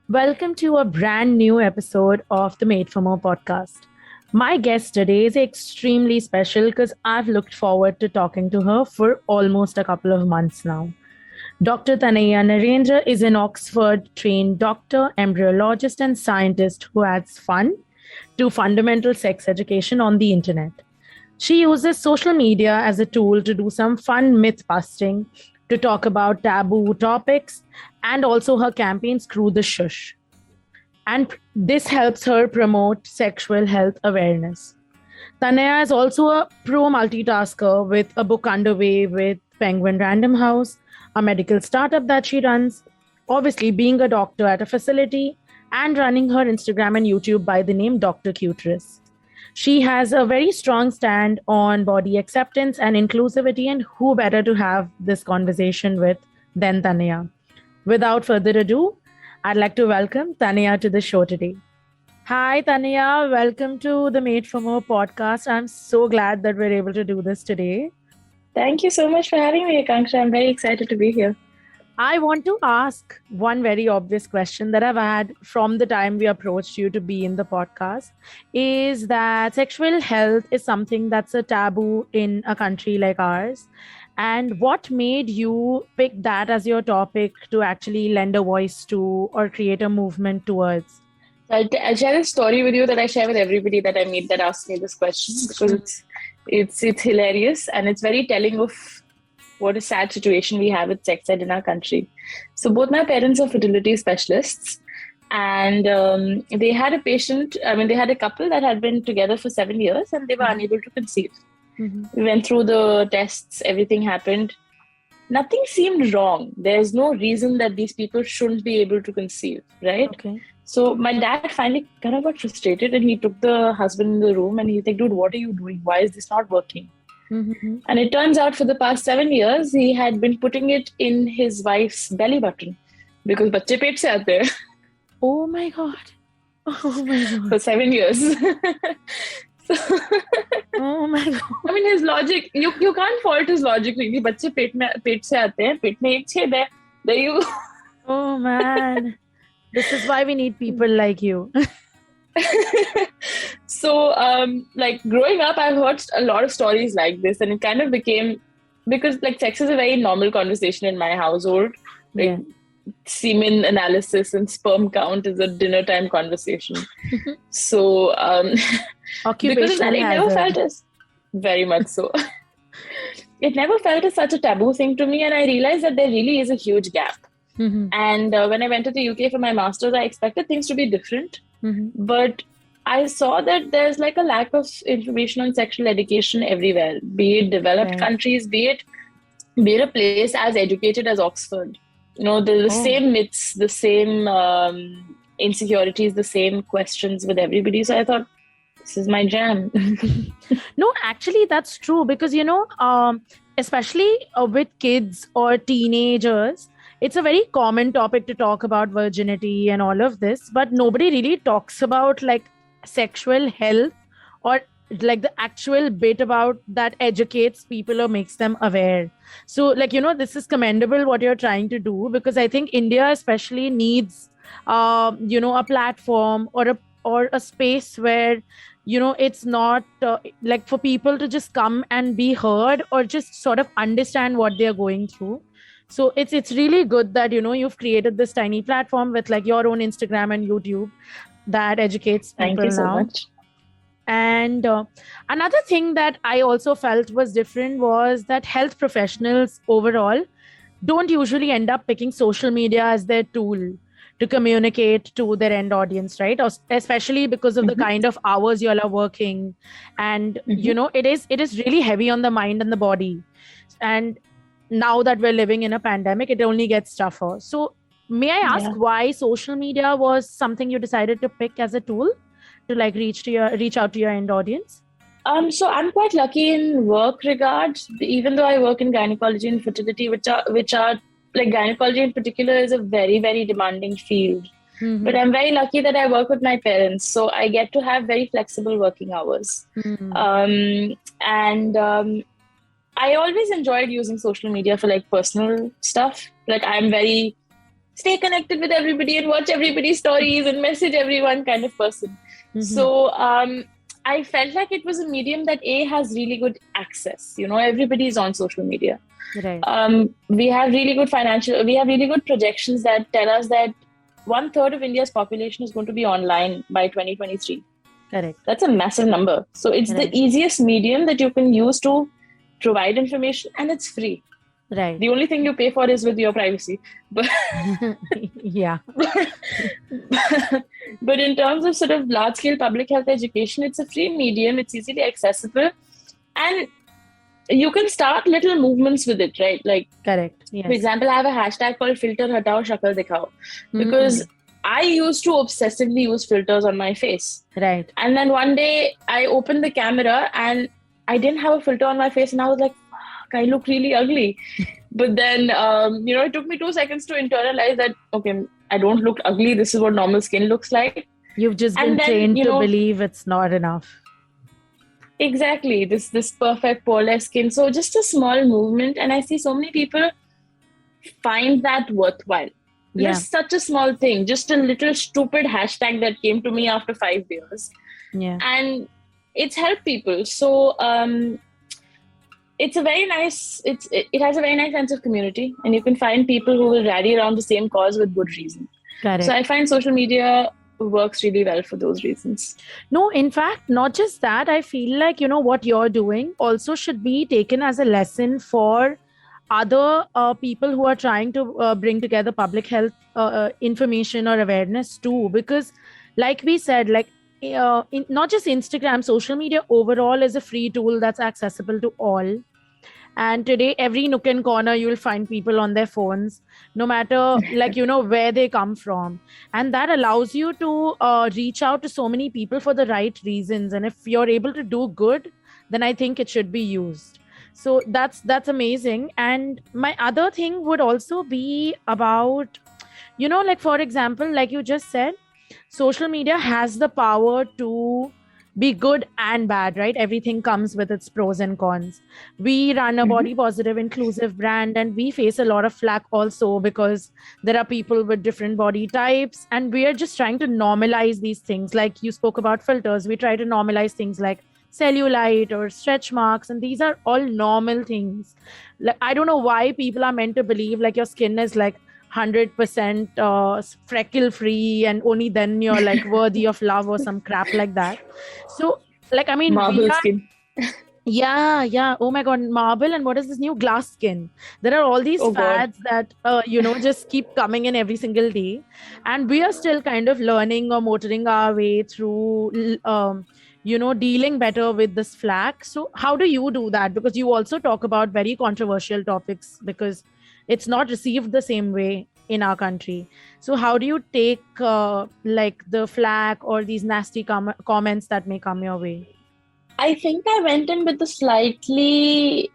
Welcome to a brand new episode of the Made for More podcast. My guest today is extremely special because I've looked forward to talking to her for almost a couple of months now. Dr. Tanaya Narendra is an Oxford trained doctor, embryologist, and scientist who adds fun to fundamental sex education on the internet. She uses social media as a tool to do some fun myth busting, to talk about taboo topics, and also her campaign Screw the Shush. And this helps her promote sexual health awareness. Tanaya is also a pro multitasker with a book underway with Penguin Random House, a medical startup that she runs, obviously being a doctor at a facility, and running her Instagram and YouTube by the name Dr. Cuterus. She has a very strong stand on body acceptance and inclusivity, and who better to have this conversation with than Tanaya? Without further ado, I'd like to welcome Tanaya to the show today. Hi, Tanaya. Welcome to the Made for More podcast. I'm so glad that we're able to do this today. Thank you so much for having me, Akanksha. I'm very excited to be here. I want to ask one very obvious question that I've had from the time we approached you to be in the podcast is that sexual health is something that's a taboo in a country like ours. And what made you pick that as your topic to actually lend a voice to or create a movement towards? I'll share a story with you that I share with everybody that I meet that asks me this question because it's hilarious and it's very telling of what a sad situation we have with sex ed in our country. So both my parents are fertility specialists, and they had a patient. They had a couple that had been together for 7 years and they were unable to conceive. Mm-hmm. We went through the tests, everything happened. Nothing seemed wrong. There's no reason that these people shouldn't be able to conceive, right? Okay. So my dad finally kind of got frustrated and he took the husband in the room and he's like, dude, what are you doing? Why is this not working? Mm-hmm. And it turns out for the past 7 years, he had been putting it in his wife's belly button because बच्चे पेट से आते हैं. Oh my God. Oh my God. For 7 years. Oh my God. His logic, you can't fault his logic really. बच्चे पेट से आते हैं, पेट में एक छेद है. There you. Oh man. This is why we need people like you. So, growing up, I've heard a lot of stories like this, and it kind of became because sex is a very normal conversation in my household. Yeah. Semen analysis and sperm count is a dinner time conversation. So, because Occupational it never hazard. felt as very much so. It never felt as such a taboo thing to me, and I realized that there really is a huge gap. Mm-hmm. And when I went to the UK for my master's, I expected things to be different. Mm-hmm. But I saw that there's a lack of information on sexual education everywhere, be it developed countries, be it a place as educated as Oxford. The same myths, the same insecurities, the same questions with everybody. So I thought, this is my jam. No, actually, that's true because, especially with kids or teenagers, it's a very common topic to talk about virginity and all of this, but nobody really talks about sexual health or the actual bit about that educates people or makes them aware. So this is commendable what you're trying to do, because I think India especially needs a platform or a space where it's not for people to just come and be heard or just sort of understand what they're going through. So it's really good that you've created this tiny platform with your own Instagram and YouTube that educates people. Thank you so now. much. And another thing that I also felt was different was that health professionals overall don't usually end up picking social media as their tool to communicate to their end audience, right? Or especially because of the kind of hours you all are working. And, it is really heavy on the mind and the body. And now that we're living in a pandemic, it only gets tougher. So may I ask why social media was something you decided to pick as a tool to reach out to your end audience? So I'm quite lucky in work regards, even though I work in gynecology and fertility, which are gynecology in particular is a very, very demanding field. Mm-hmm. But I'm very lucky that I work with my parents, so I get to have very flexible working hours. Mm-hmm. I always enjoyed using social media for personal stuff. I'm very stay connected with everybody and watch everybody's stories and message everyone kind of person. So I felt like it was a medium that has really good access. Everybody is on social media. Right. We have really good projections that tell us that 1/3 of India's population is going to be online by 2023. Correct. That's a massive number. So it's the easiest medium that you can use to provide information, and it's free. Right. The only thing you pay for is with your privacy. But yeah. but in terms of sort of large-scale public health education, it's a free medium. It's easily accessible, and you can start little movements with it, right? Like, correct. Yes. For example, I have a hashtag called Filter Hatao Shakal Dikhao, because I used to obsessively use filters on my face. Right. And then one day I opened the camera and I didn't have a filter on my face, and I was like, fuck, I look really ugly. But then, it took me 2 seconds to internalize that, okay, I don't look ugly. This is what normal skin looks like. You've just been trained to believe it's not enough. Exactly. This perfect poreless skin. So just a small movement. And I see so many people find that worthwhile. Yeah. It's such a small thing. Just a little stupid hashtag that came to me after 5 years. Yeah. And it's helped people. So it's a very nice, it has a very nice sense of community, and you can find people who will rally around the same cause with good reason. Correct. So I find social media works really well for those reasons. No, in fact, not just that. I feel like, what you're doing also should be taken as a lesson for other people who are trying to bring together public health information or awareness too. Because like we said, not just Instagram, social media overall is a free tool that's accessible to all. And today, every nook and corner, you'll find people on their phones, no matter where they come from. And that allows you to reach out to so many people for the right reasons. And if you're able to do good, then I think it should be used. So that's amazing. And my other thing would also be about, for example, like you just said, social media has the power to be good and bad, right? Everything comes with its pros and cons. We run a body positive, inclusive brand, and we face a lot of flack also because there are people with different body types, and we are just trying to normalize these things. Like you spoke about filters, we try to normalize things like cellulite or stretch marks, and these are all normal things. Like, I don't know why people are meant to believe like your skin is like 100% freckle free and only then you're like worthy of love or some crap like that. So marble skin. Yeah. Oh my God, marble. And what is this new glass skin? There are all these fads that, just keep coming in every single day. And we are still kind of learning or motoring our way through, dealing better with this flack. So how do you do that? Because you also talk about very controversial topics because it's not received the same way in our country. So how do you take the flack or these nasty comments that may come your way? I think I went in with a slightly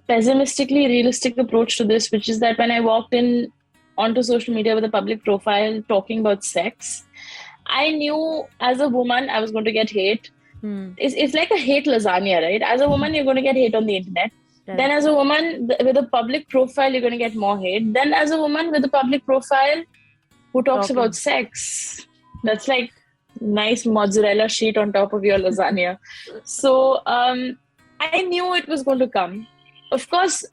pessimistically realistic approach to this, which is that when I walked in onto social media with a public profile talking about sex, I knew as a woman I was going to get hate. It's like a hate lasagna, right? As a woman, you're going to get hate on the internet. Right. Then as a woman with a public profile, you're going to get more hate. Then as a woman with a public profile who talks about sex, that's like nice mozzarella sheet on top of your lasagna. So I knew it was going to come. Of course,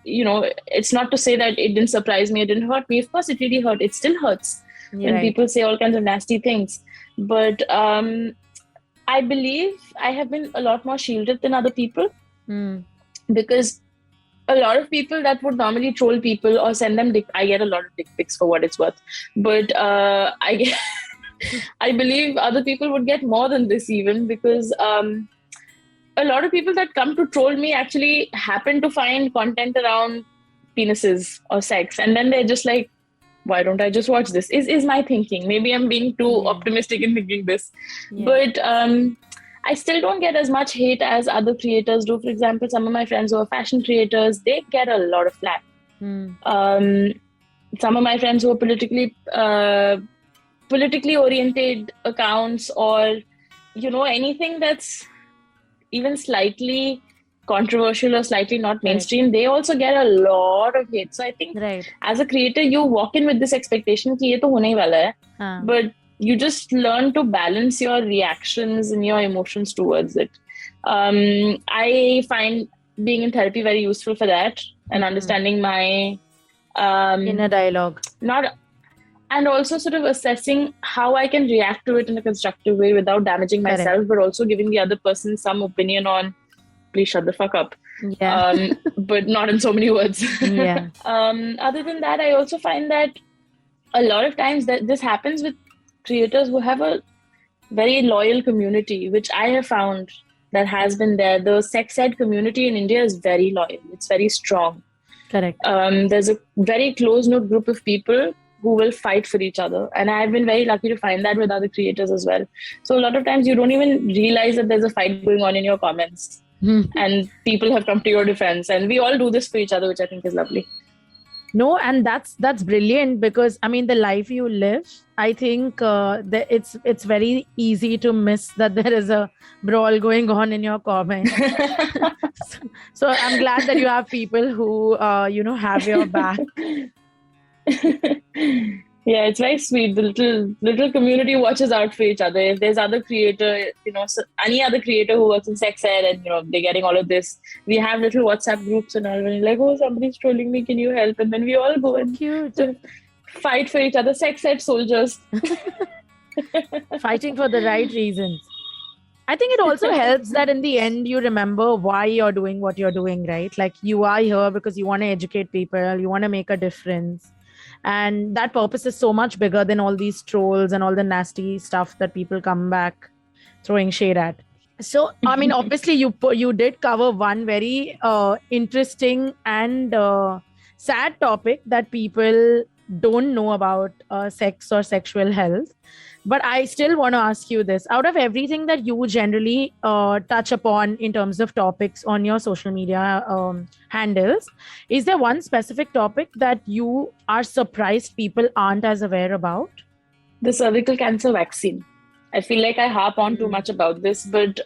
it's not to say that it didn't surprise me, it didn't hurt me. Of course, it really hurt. It still hurts when people say all kinds of nasty things. But I believe I have been a lot more shielded than other people. Because a lot of people that would normally troll people or send them I get a lot of dick pics for what it's worth. But I believe other people would get more than this even, because a lot of people that come to troll me actually happen to find content around penises or sex. And then they're just like, why don't I just watch this? Is my thinking. Maybe I'm being too optimistic in thinking this. Yeah. But I still don't get as much hate as other creators do. For example, some of my friends who are fashion creators, they get a lot of flack. Some of my friends who are politically oriented accounts, or anything that's even slightly controversial or slightly not mainstream, they also get a lot of hate. So I think as a creator, you walk in with this expectation कि ये तो होने ही वाला है, but you just learn to balance your reactions and your emotions towards it. I find being in therapy very useful for that, and understanding my inner dialogue. And also sort of assessing how I can react to it in a constructive way without damaging myself, but also giving the other person some opinion on, please shut the fuck up. Yeah. But not in so many words. Yeah. Other than that, I also find that a lot of times that this happens with creators who have a very loyal community, which I have found that has been there. The sex ed community in India is very loyal. It's very strong. Correct. There's a very close-knit group of people who will fight for each other. And I've been very lucky to find that with other creators as well. So a lot of times you don't even realize that there's a fight going on in your comments. And people have come to your defense. And we all do this for each other, which I think is lovely. No, and that's brilliant, because I mean, the life you live, I think it's very easy to miss that there is a brawl going on in your comments. So I'm glad that you have people who have your back. Yeah, it's very sweet. The little community watches out for each other. If there's other creator, any other creator who works in sex ed and they're getting all of this, we have little WhatsApp groups and all. And like, oh, somebody's trolling me, can you help? And then we all go and fight for each other. Sex ed soldiers, fighting for the right reasons. I think it also helps that in the end you remember why you're doing what you're doing, right? Like, you are here because you want to educate people, you want to make a difference. And that purpose is so much bigger than all these trolls and all the nasty stuff that people come back throwing shade at. So, I mean, obviously you did cover one very interesting and sad topic that people don't know about sex or sexual health. But I still want to ask you this. Out of everything that you generally touch upon in terms of topics on your social media handles, is there one specific topic that you are surprised people aren't as aware about? The cervical cancer vaccine. I feel like I harp on too much about this, but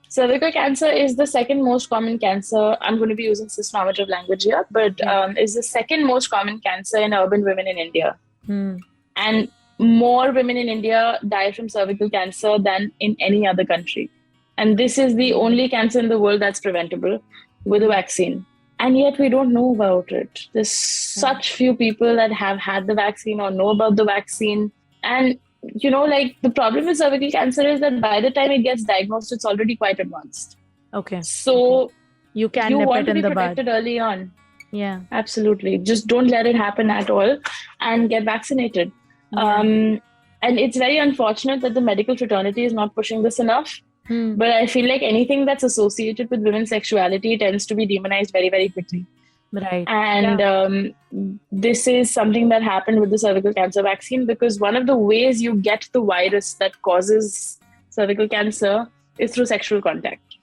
cervical cancer is the second most common cancer. I'm going to be using cisnormative language here, but is the second most common cancer in urban women in India. And more women in India die from cervical cancer than in any other country. And this is the only cancer in the world that's preventable with a vaccine. And yet we don't know about it. There's such few people that have had the vaccine or know about the vaccine. And, the problem with cervical cancer is that by the time it gets diagnosed, it's already quite advanced. Okay. So you want to be protected early on. Yeah, absolutely. Just don't let it happen at all and get vaccinated. Yeah. And it's very unfortunate that the medical fraternity is not pushing this enough. But I feel like anything that's associated with women's sexuality tends to be demonized very, very quickly. Right. And this is something that happened with the cervical cancer vaccine, because one of the ways you get the virus that causes cervical cancer is through sexual contact.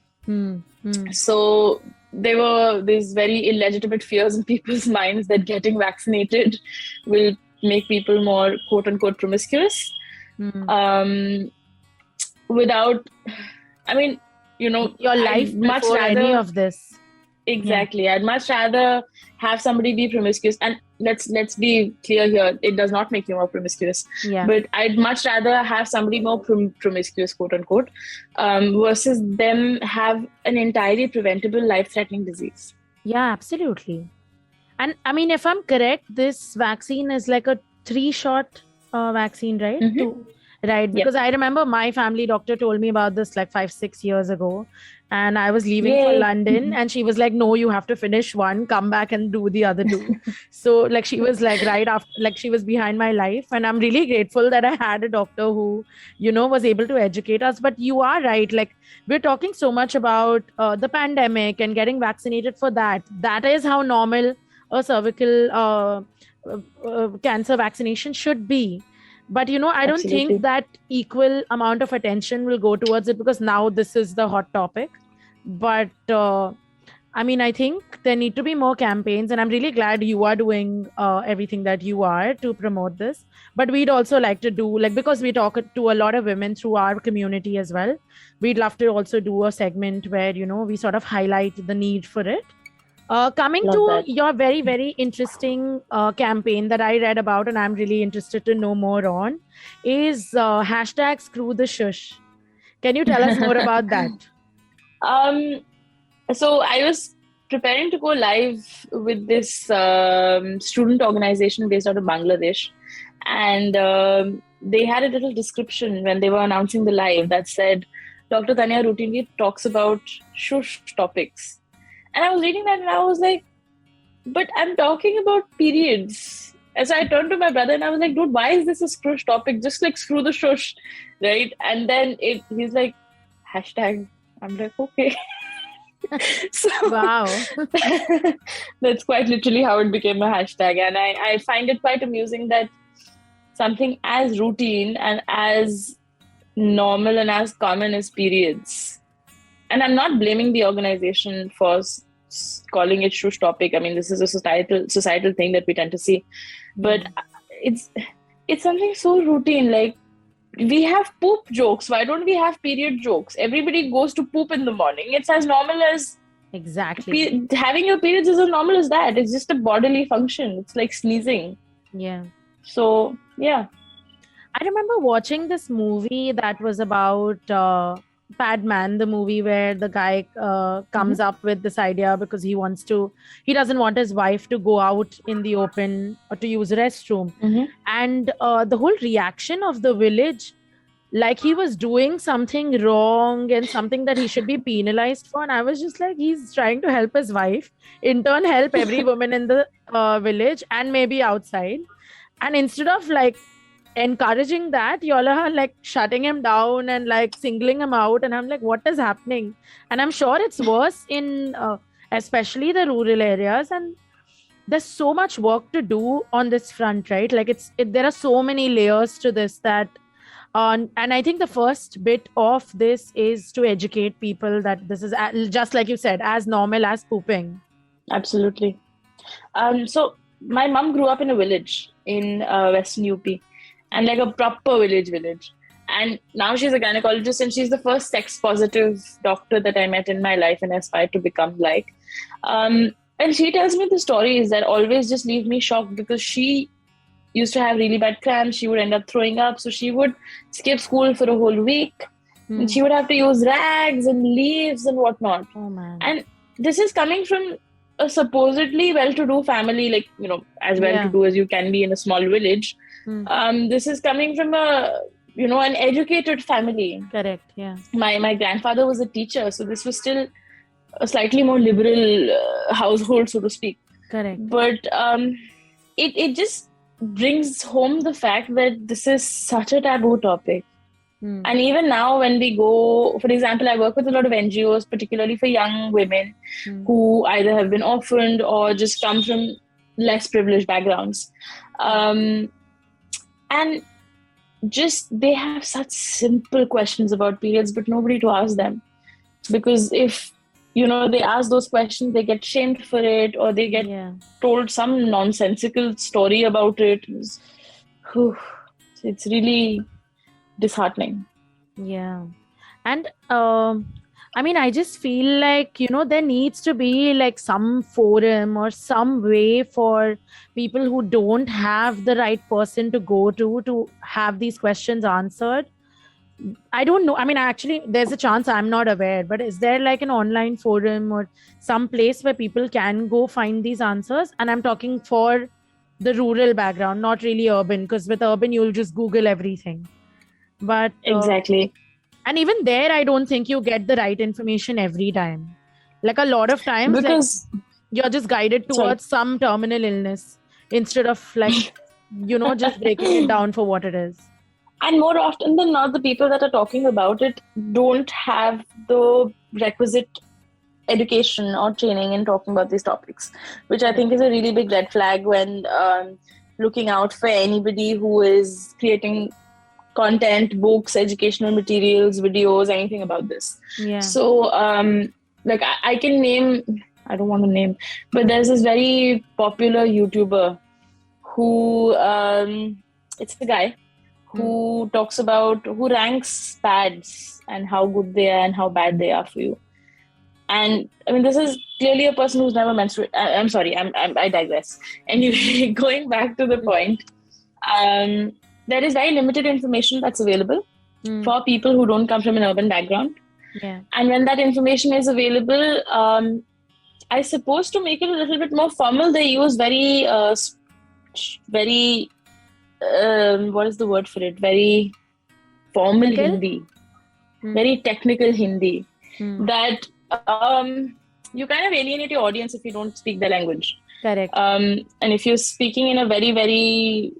So there were these very illegitimate fears in people's minds that getting vaccinated will make people more quote unquote promiscuous. Without, your life much before rather, any of this. Exactly. Yeah. I'd much rather have somebody be promiscuous, and let's be clear here, it does not make you more promiscuous. Yeah. But I'd much rather have somebody more promiscuous, quote unquote, versus them have an entirely preventable, life-threatening disease. Yeah, absolutely. And I mean, if I'm correct, this vaccine is like a 3-shot vaccine, right? Right. Because I remember my family doctor told me about this like 5-6 years ago. And I was leaving for London and she was like, no, you have to finish one, come back and do the other 2. So like she was like right after, like she was behind my life. And I'm really grateful that I had a doctor who, was able to educate us. But you are right. Like we're talking so much about the pandemic and getting vaccinated for that. That is how normal a cervical cancer vaccination should be. But, I don't think that equal amount of attention will go towards it because now this is the hot topic. But I mean, I think there need to be more campaigns, and I'm really glad you are doing everything that you are to promote this. But we'd also like to do, like, because we talk to a lot of women through our community as well, we'd love to also do a segment where, we sort of highlight the need for it. Coming Love to that. your very, very interesting campaign that I read about, and I'm really interested to know more on, is hashtag screw the shush. Can you tell us more about that? um, so I was preparing to go live with this student organization based out of Bangladesh, and they had a little description when they were announcing the live that said, Dr. Tanya routinely talks about shush topics. And I was reading that and I was like, but I'm talking about periods. And so I turned to my brother and I was like, dude, why is this a shush topic? Just like screw the shush, right? And then he's like, hashtag. I'm like, okay. So Wow. that's quite literally how it became a hashtag. And I find it quite amusing that something as routine and as normal and as common as periods. And I'm not blaming the organization for calling it shush topic. I mean, this is a societal thing that we tend to see, but it's something so routine. Like, we have poop jokes. Why don't we have period jokes? Everybody goes to poop in the morning. It's as normal as Exactly. having your periods is as normal as that. It's just a bodily function. It's like sneezing. Yeah. So yeah. I remember watching this movie that was about Padman, the movie where the guy comes up with this idea because he doesn't want his wife to go out in the open or to use a restroom. And the whole reaction of the village, like he was doing something wrong and something that he should be penalized for. And I was just like, he's trying to help his wife, in turn help every woman in the village and maybe outside. And instead of like encouraging that, y'all are like shutting him down and like singling him out, and I'm like, what is happening? And I'm sure it's worse in especially the rural areas, and there's so much work to do on this front, right? Like there are so many layers to this that and I think the first bit of this is to educate people that this is just like you said, as normal as pooping. Absolutely. So my mom grew up in a village in Western UP, and like a proper village. And now she's a gynecologist, and she's the first sex positive doctor that I met in my life and aspired to become like. And she tells me the stories that always just leave me shocked, because she used to have really bad cramps. She would end up throwing up. So she would skip school for a whole week. And she would have to use rags and leaves and whatnot. Oh, man. And this is coming from a supposedly well-to-do family, like, as well-to-do as you can be in a small village. This is coming from an educated family. Correct. Yeah. My grandfather was a teacher, so this was still a slightly more liberal household, so to speak. Correct. But it just brings home the fact that this is such a taboo topic. And even now when we go, for example, I work with a lot of NGOs, particularly for young women who either have been orphaned or just come from less privileged backgrounds. And just they have such simple questions about periods, but nobody to ask them. Because if, they ask those questions, they get shamed for it, or they get told some nonsensical story about it. It's really disheartening. Yeah. And I mean, I just feel like, there needs to be like some forum or some way for people who don't have the right person to go to have these questions answered. I don't know. I mean, actually, there's a chance I'm not aware, but is there like an online forum or some place where people can go find these answers? And I'm talking for the rural background, not really urban, because with urban, you'll just Google everything. But exactly. And even there, I don't think you get the right information every time. Like a lot of times, because you're just guided towards some terminal illness instead of like, just breaking it down for what it is. And more often than not, the people that are talking about it don't have the requisite education or training in talking about these topics, which I think is a really big red flag when looking out for anybody who is creating content, books, educational materials, videos, anything about this. Yeah. So, I can name I don't want to name, but there's this very popular YouTuber who, it's a guy who talks about, who ranks pads and how good they are and how bad they are for you. And I mean, this is clearly a person who's never menstruated. I'm sorry, I digress. Anyway, going back to the point, there is very limited information that's available for people who don't come from an urban background. Yeah. And when that information is available, I suppose to make it a little bit more formal, they use very, what is the word for it? Very formal Hindi, very technical Hindi. That you kind of alienate your audience if you don't speak their language. Correct. And if you're speaking in a very, very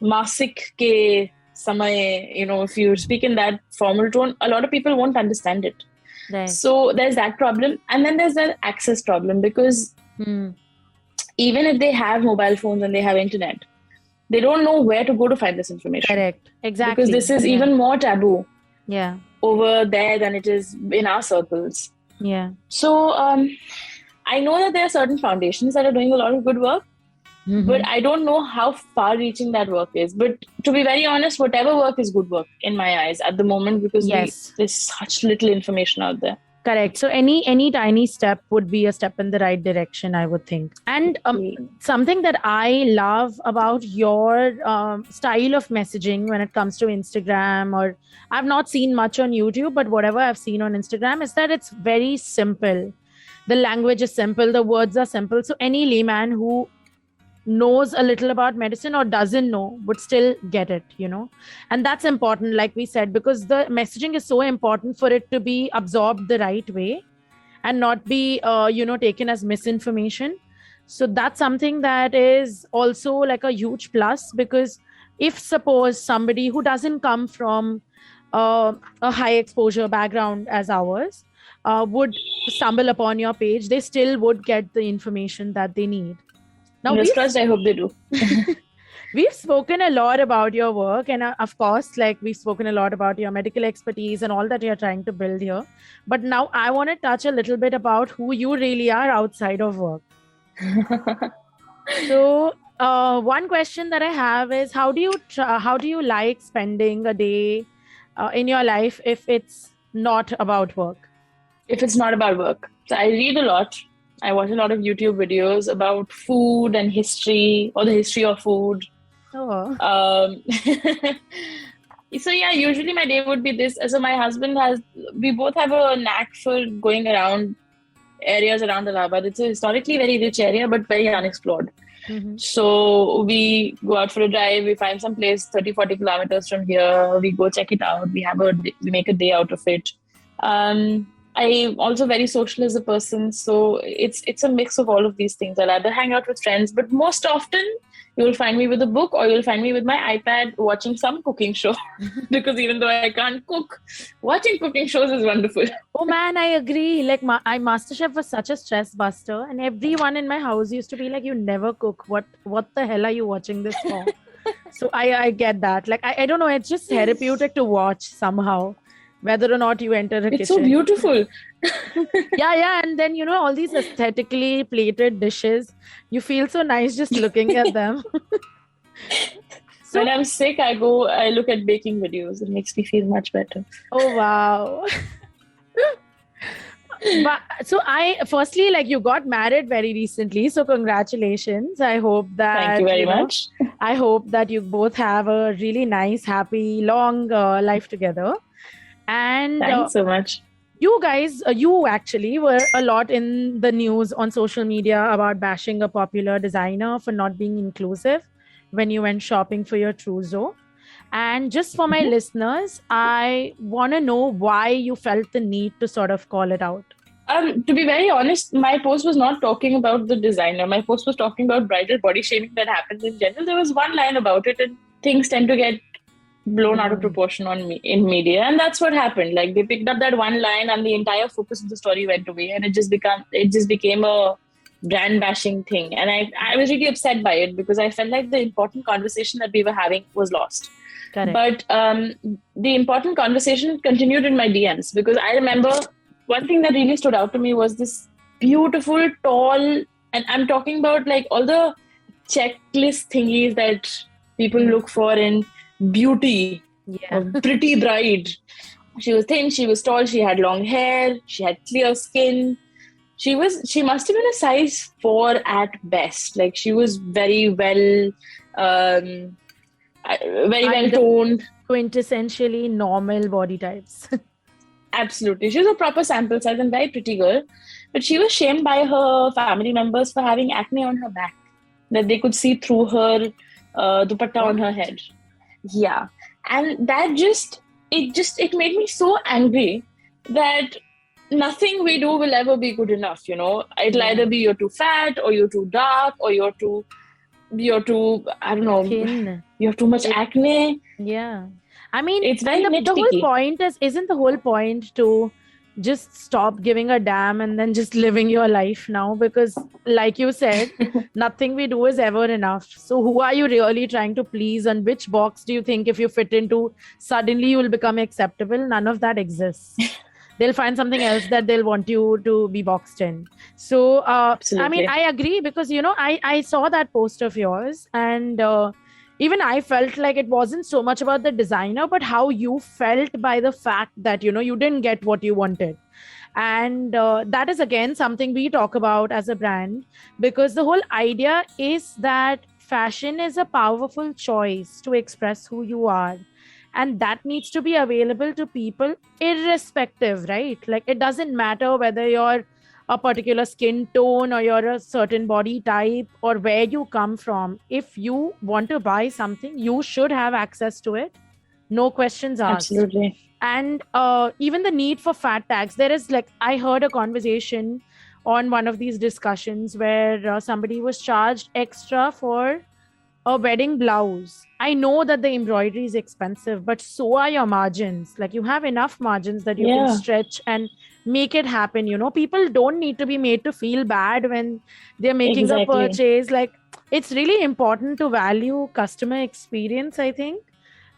masik ke samay, if you speak in that formal tone, a lot of people won't understand it. Right. So there's that problem. And then there's the access problem, because even if they have mobile phones and they have internet, they don't know where to go to find this information. Correct. Exactly. Because this is even more taboo over there than it is in our circles. Yeah. So I know that there are certain foundations that are doing a lot of good work, but I don't know how far-reaching that work is. But to be very honest, whatever work is good work in my eyes at the moment, because there's such little information out there. Correct. So any tiny step would be a step in the right direction, I would think. And something that I love about your style of messaging when it comes to Instagram, or I've not seen much on YouTube, but whatever I've seen on Instagram is that it's very simple. The language is simple. The words are simple. So any layman who knows a little about medicine or doesn't know would still get it, and that's important, like we said, because the messaging is so important for it to be absorbed the right way and not be taken as misinformation. So that's something that is also like a huge plus, because if suppose somebody who doesn't come from a high exposure background as ours would stumble upon your page, they still would get the information that they need. Now, I hope they do. We've spoken a lot about your work, and of course, we've spoken a lot about your medical expertise and all that you're trying to build here. But now I want to touch a little bit about who you really are outside of work. So, one question that I have is, how do you like spending a day in your life if it's not about work? If it's not about work, so I read a lot. I watch a lot of YouTube videos about food and history, or the history of food. Oh. So yeah, usually my day would be this. So my husband we both have a knack for going around areas around Allahabad. It's a historically very rich area, but very unexplored. So we go out for a drive, we find some place 30-40 kilometers from here, we go check it out, we make a day out of it. I'm also very social as a person, so it's a mix of all of these things. I'll either hang out with friends, but most often you'll find me with a book, or you'll find me with my iPad watching some cooking show. Because even though I can't cook, watching cooking shows is wonderful. Oh man, I agree. MasterChef was such a stress buster, and everyone in my house used to be like, "You never cook. What the hell are you watching this for?" So I get that. I don't know. It's just therapeutic to watch somehow, whether or not you enter a kitchen. It's so beautiful. Yeah. And then, all these aesthetically plated dishes, you feel so nice just looking at them. So, when I'm sick, I look at baking videos. It makes me feel much better. Oh, wow. But so firstly, you got married very recently. So congratulations. I hope that... Thank you very much. I hope that you both have a really nice, happy, long life together. And thanks so much. You guys, you actually were a lot in the news on social media about bashing a popular designer for not being inclusive when you went shopping for your trousseau. And just for my listeners, I want to know why you felt the need to sort of call it out. To be very honest, my post was not talking about the designer. My post was talking about bridal body shaming that happens in general. There was one line about it, and things tend to get blown out of proportion in media, and that's what happened. They picked up that one line, and the entire focus of the story went away, and it just became a brand bashing thing. And I was really upset by it, because I felt like the important conversation that we were having was lost. Correct. But the important conversation continued in my DMs, because I remember one thing that really stood out to me was this beautiful, tall, and I'm talking about like all the checklist thingies that people look for in beauty, a Yeah. pretty bride. She was thin, she was tall, she had long hair, she had clear skin. She must have been a size 4 at best. Like she was um, very well Either toned. quintessentially normal body types. Absolutely. She was a proper sample size and very pretty girl. But she was shamed by her family members for having acne on her back, that they could see through her dupatta on What? her head. Yeah. And it made me so angry that nothing we do will ever be good enough, you know. It'll Yeah. either be you're too fat or you're too dark or you're too, I don't know, Thin. you have too much It- acne. Yeah. I mean, It's and very the whole nitpicky. point isn't the whole point to just stop giving a damn and then just living your life now? Because, like you said, nothing we do is ever enough. So, who are you really trying to please? And which box do you think if you fit into, suddenly you will become acceptable? None of that exists. They'll find something else that they'll want you to be boxed in. So, I mean, Absolutely. I agree because, I saw that post of yours and, even I felt like it wasn't so much about the designer, but how you felt by the fact that, you didn't get what you wanted. And that is again something we talk about as a brand, because the whole idea is that fashion is a powerful choice to express who you are. And that needs to be available to people irrespective, right? Like it doesn't matter whether you're a particular skin tone or you're a certain body type or where you come from. If you want to buy something, you should have access to it, no questions asked. Absolutely. And even the need for fat tags, there is, like, I heard a conversation on one of these discussions where somebody was charged extra for a wedding blouse. I know that the embroidery is expensive, but so are your margins. Like you have enough margins that you can Yeah, stretch and make it happen. People don't need to be made to feel bad when they're making a exactly. purchase. Like it's really important to value customer experience, I think,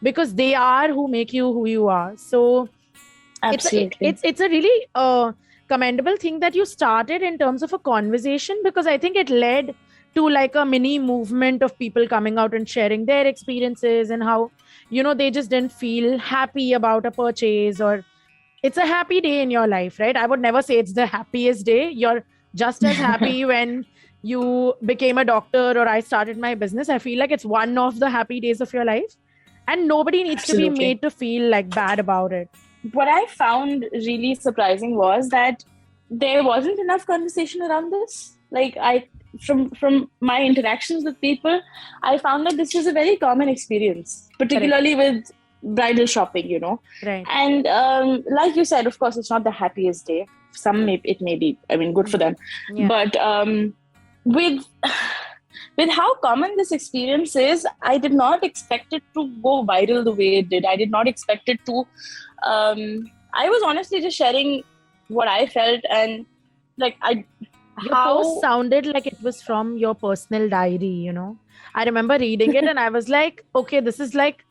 because they are who make you who you are. So Absolutely. it's a really commendable thing that you started in terms of a conversation, because I think it led to like a mini movement of people coming out and sharing their experiences and how they just didn't feel happy about a purchase, or it's a happy day in your life, right? I would never say it's the happiest day. You're just as happy when you became a doctor or I started my business. I feel like it's one of the happy days of your life, and nobody needs to be Absolutely. made to feel like bad about it. What I found really surprising was that there wasn't enough conversation around this. Like from my interactions with people, I found that this was a very common experience, Correct. particularly with bridal shopping, you know. Right. And like you said, of course, it's not the happiest day. It may be. I mean, good for them. Yeah. But with with how common this experience is, I did not expect it to go viral the way it did. I did not expect it to. I was honestly just sharing what I felt and like Your post how sounded like it was from your personal diary. I remember reading it and I was like, okay, this is like,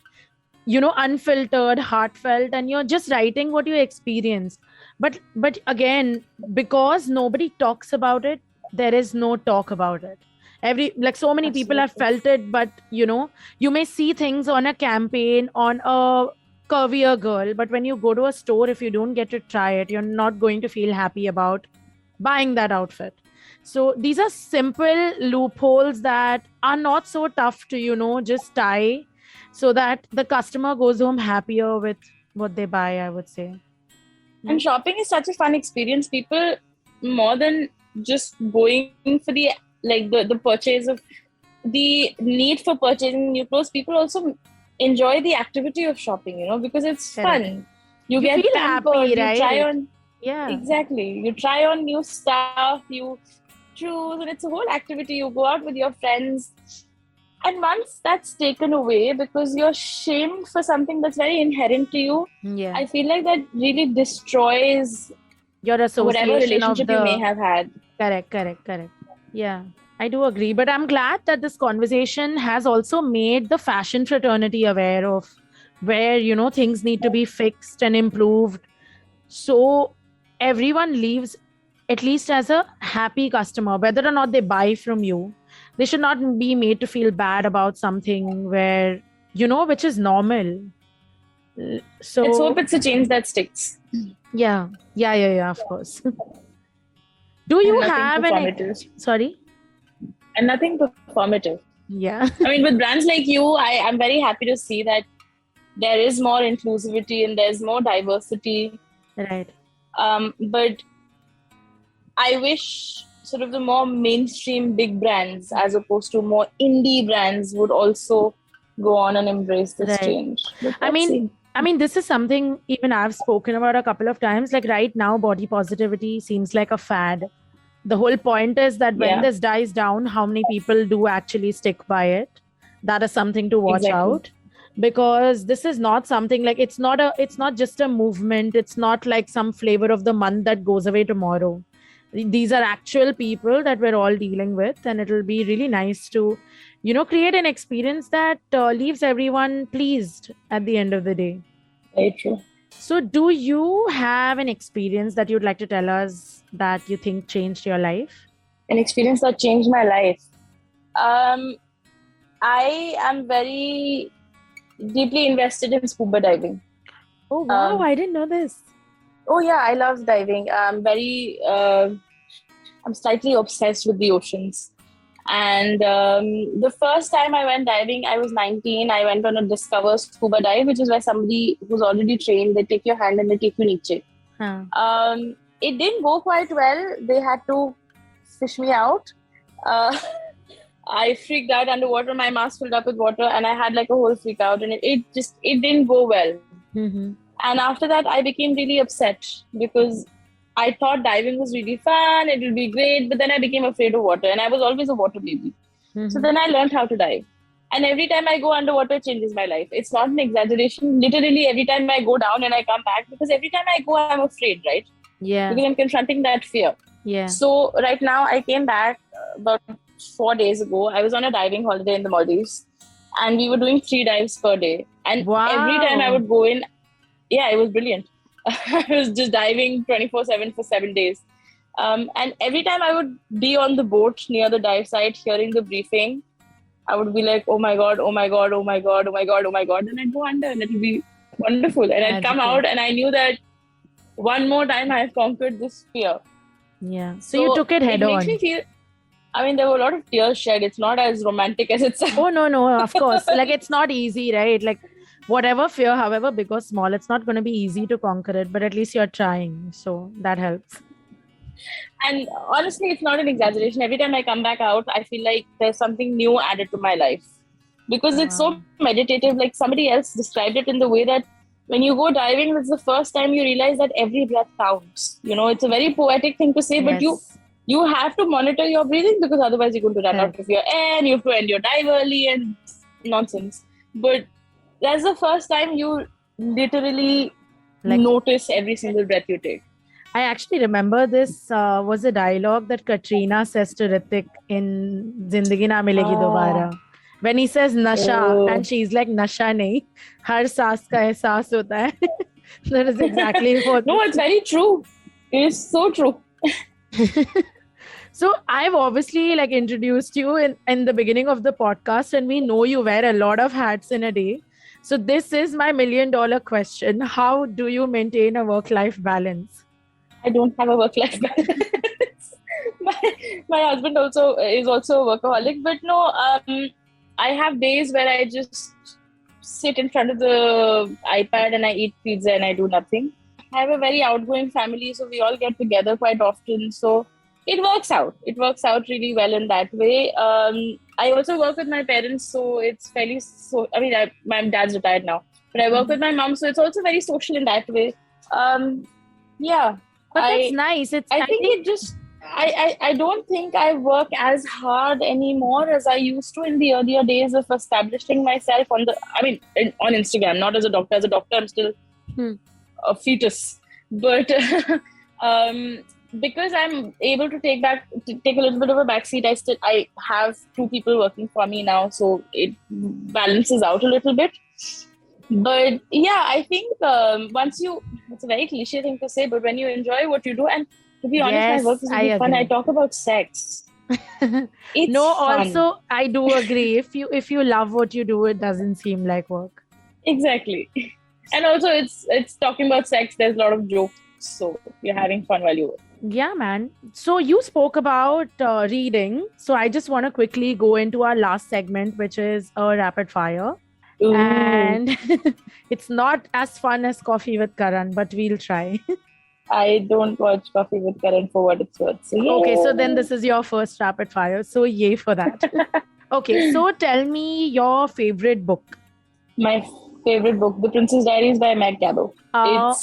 unfiltered, heartfelt, and you're just writing what you experienced. But again, because nobody talks about it, there is no talk about it. Like so many people have absolutely, felt it, but you may see things on a campaign on a curvier girl, but when you go to a store, if you don't get to try it, you're not going to feel happy about buying that outfit. So these are simple loopholes that are not so tough to, just tie, so that the customer goes home happier with what they buy, I would say. and shopping is such a fun experience. People, more than just going for the purchase of the need for purchasing new clothes, people also enjoy the activity of shopping, you know, because it's Correct. fun. You You get feel happy, pampered, you try right? on. Yeah. Exactly. You try on new stuff, you choose, and it's a whole activity. You go out with your friends. And once that's taken away because you're shamed for something that's very inherent to you, Yeah. I feel like that really destroys Your whatever association of relationship you may the. have had. Correct. Yeah, I do agree. But I'm glad that this conversation has also made the fashion fraternity aware of where, things need to be fixed and improved. So everyone leaves at least as a happy customer, whether or not they buy from you, they should not be made to feel bad about something where, which is normal. Let's So, hope it's a change that sticks yeah, of course. Do and you nothing have performative. sorry? And nothing performative. Yeah. I mean, with brands like you, I'm very happy to see that there is more inclusivity and there's more diversity. Right. But I wish sort of the more mainstream big brands as opposed to more indie brands would also go on and embrace this Right. change. But I let's mean, see. this is something even I've spoken about a couple of times. Like right now, body positivity seems like a fad. The whole point is that when Yeah. this dies down, how many people do actually stick by it? That is something to watch Exactly. out, because this is not something like it's not just a movement. It's not like some flavor of the month that goes away tomorrow. These are actual people that we're all dealing with, and it'll be really nice to create an experience that leaves everyone pleased at the end of the day. Very true. So do you have an experience that you'd like to tell us that you think changed your life? An experience that changed my life. I am very deeply invested in scuba diving. Oh wow, I didn't know this. Oh yeah, I love diving. I'm slightly obsessed with the oceans. And the first time I went diving, I was 19. I went on a Discover scuba dive, which is where somebody who's already trained, they take your hand and they take you niche. It didn't go quite well. They had to fish me out. I freaked out underwater. My mask filled up with water, and I had like a whole freak out, and it didn't go well. Mm-hmm. And after that, I became really upset because I thought diving was really fun, it would be great, but then I became afraid of water, and I was always a water baby. Mm-hmm. So then I learned how to dive. And every time I go underwater, it changes my life. It's not an exaggeration. Literally, every time I go down and I come back, because every time I go, I'm afraid, right? Yeah. Because I'm confronting that fear. Yeah. So right now, I came back about 4 days ago. I was on a diving holiday in the Maldives, and we were doing 3 dives per day. And every time I would go in, yeah, it was brilliant. I was just diving 24/7 for 7 days. And every time I would be on the boat near the dive site, hearing the briefing, I would be like, oh my God, oh my God, oh my God, oh my God, oh my God. And I'd go under and it'll be wonderful. And I'd come out and I knew that one more time I have conquered this fear. Yeah. So you took it head on. It makes me feel, I mean, there were a lot of tears shed. It's not as romantic as it sounds. Oh, no, of course. Like, it's not easy, right? Like, whatever fear, however big or small, it's not going to be easy to conquer it, but at least you're trying. So that helps. And honestly, it's not an exaggeration. Every time I come back out, I feel like there's something new added to my life because it's so meditative. Like somebody else described it in the way that when you go diving, it's the first time you realize that every breath counts. You know, it's a very poetic thing to say, but you have to monitor your breathing because otherwise you're going to run out of your air and you have to end your dive early and nonsense. But that's the first time you literally notice every single breath you take. I actually remember this was a dialogue that Katrina says to Hrithik in Zindagi Na Milegi Dobara. When he says Nasha and she's like, Nasha nahi, har saas ka ehsaas hota hai. That is exactly what... No, it's very true. It is so true. So I've obviously introduced you in the beginning of the podcast, and we know you wear a lot of hats in a day. So this is my $1 million question. How do you maintain a work-life balance? I don't have a work-life balance. my husband is also a workaholic, but no, I have days where I just sit in front of the iPad and I eat pizza and I do nothing. I have a very outgoing family, so we all get together quite often. So it works out. It works out really well in that way. I also work with my parents, so it's fairly my dad's retired now, but I work with my mom, so it's also very social in that way. Yeah. But that's nice. I don't think I work as hard anymore as I used to in the earlier days of establishing myself on Instagram, not as a doctor. As a doctor, I'm still a fetus. But because I'm able to take a little bit of a backseat, I have 2 people working for me now, so it balances out a little bit. But yeah, I think it's a very cliche thing to say, but when you enjoy what you do, and To be honest, my work Yes, is I really fun. I agree. talk about sex. No, It's fun. also I do agree. If you love what you do, it doesn't seem like work. Exactly. And also, it's talking about sex. There's a lot of jokes, so you're having fun while you work. Yeah, man. So you spoke about reading. So I just want to quickly go into our last segment, which is a rapid fire. Ooh, And it's not as fun as Coffee with Karan, but we'll try. I don't watch Coffee with Karan for what it's worth. So Okay, so then yeah. this is your first rapid fire. So yay for that. Okay, so tell me your favorite book. My favorite book, The Princess Diaries by Meg Cabot. Uh,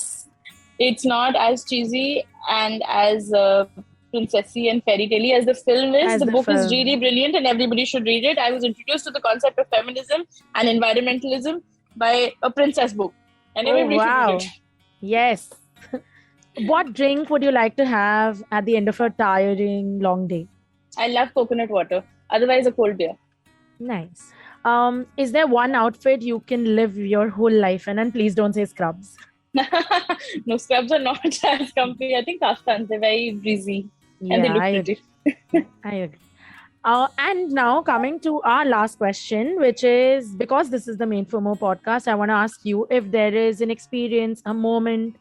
It's not as cheesy and as princessy and fairy tale as the film is. as The the book is really film. brilliant and everybody should read it. I was introduced to the concept of feminism and environmentalism by a princess book, and Oh, everybody should read it. wow. Yes. What drink would you like to have at the end of a tiring long day? I love coconut water. Otherwise, a cold beer. Nice. Is there one outfit you can live your whole life in? And please don't say scrubs. No, scrubs are not as comfy. I think kaftans, they're very breezy and they Yeah, look pretty. I agree. And now coming to our last question, which is because this is the Made for More podcast, I want to ask you if there is an experience, a moment,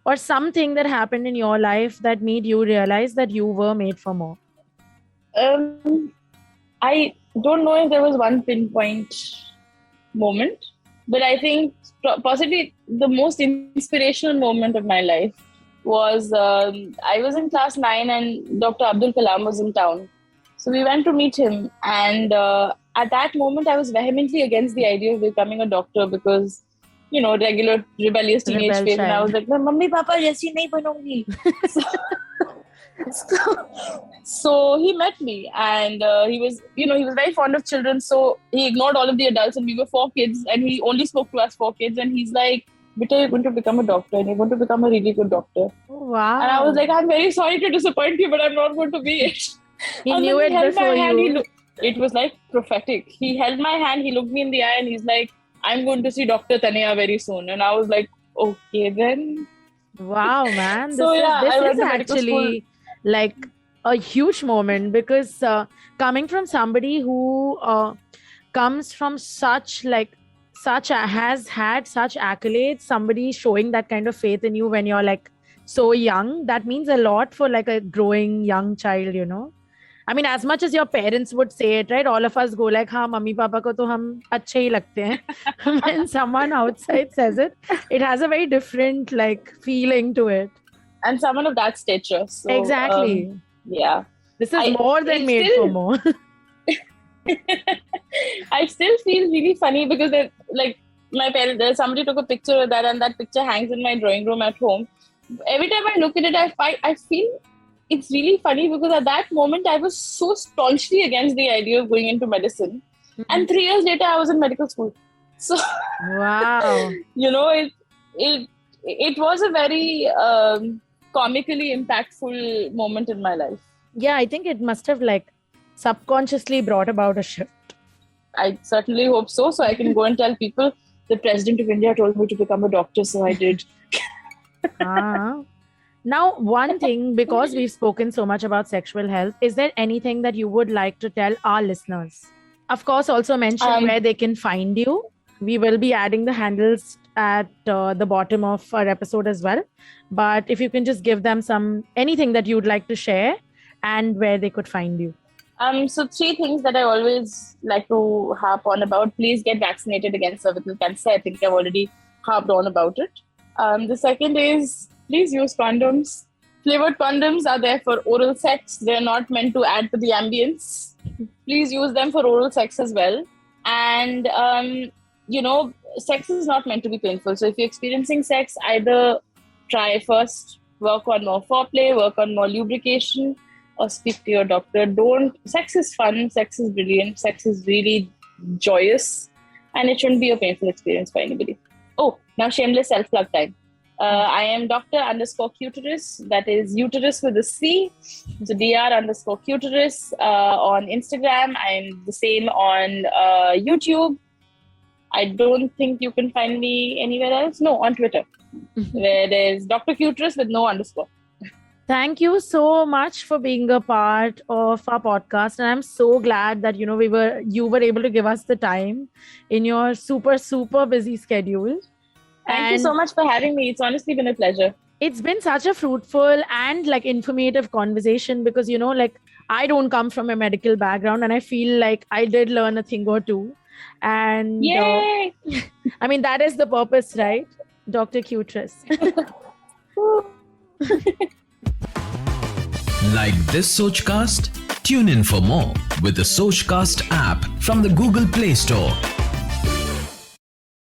or something that happened in your life that made you realize that you were made for more. Um, I don't know if there was one pinpoint moment, but I think possibly the most inspirational moment of my life was I was in class 9 and Dr. Abdul Kalam was in town. So we went to meet him. And at that moment, I was vehemently against the idea of becoming a doctor because, regular rebellious teenage Rebel phase. And I child. was like, Mummy, Papa, jaisi nahi banungi. So he met me and he was very fond of children. So he ignored all of the adults and we were 4 kids and he only spoke to us 4 kids. And he's like, Beta, you're going to become a doctor and you're going to become a really good doctor. And I was Wow. like, I'm very sorry to disappoint you, but I'm not going to be it. He And then knew he it held my before hand. you. It was like prophetic. He held my hand, he looked me in the eye and he's like, I'm going to see Dr. Tanaya very soon. And I was like, okay then. Wow, man. So This is yeah, this I is went to medical school. actually like a huge moment because coming from somebody who comes from has had such accolades, somebody showing that kind of faith in you when you're like so young, that means a lot for like a growing young child. I mean, as much as your parents would say it, right? All of us go like, "हाँ, mummy papa को तो हम अच्छे ही लगते हैं." When someone outside says it, it has a very different like feeling to it. And someone of that stature. So Exactly. yeah. This is more than It's made for still more. I still feel really funny because like my parents, somebody took a picture of that and that picture hangs in my drawing room at home. Every time I look at it, I feel it's really funny because at that moment I was so staunchly against the idea of going into medicine. And 3 years later, I was in medical school. So, Wow. it was a very comically impactful moment in my life. Yeah, I think it must have like subconsciously brought about a shift. I certainly hope so. So I can go and tell people the president of India told me to become a doctor, so I did. Now, one thing, because we've spoken so much about sexual health, is there anything that you would like to tell our listeners? Of course, also mention where they can find you. We will be adding the handles at the bottom of our episode as well. But if you can just give them anything that you'd like to share and where they could find you. So 3 things that I always like to harp on about. Please get vaccinated against cervical cancer. I think I've already harped on about it. The second is please use condoms. Flavored condoms are there for oral sex. They're not meant to add to the ambience. Please use them for oral sex as well. And, sex is not meant to be painful. So if you're experiencing sex, either try first, work on more foreplay, work on more lubrication, or speak to your doctor. Sex is fun, sex is brilliant, sex is really joyous, and it shouldn't be a painful experience for anybody. Oh, now shameless self-plug time. I am Dr._Cuterus, that is uterus with a C. So Dr._Cuterus on Instagram. I'm the same on YouTube. I don't think you can find me anywhere else. No, on Twitter, where there's Dr. Cuterus with no underscore. Thank you so much for being a part of our podcast, and I'm so glad that you were able to give us the time in your super busy schedule. Thank you And so much for having me. It's honestly been a pleasure. it's been such a fruitful and like informative conversation because like I don't come from a medical background, and I feel like I did learn a thing or two. And Yay! I mean, that is the purpose, right, Dr. Cutress? Like this Sochcast? Tune in for more with the Sochcast app from the Google Play Store.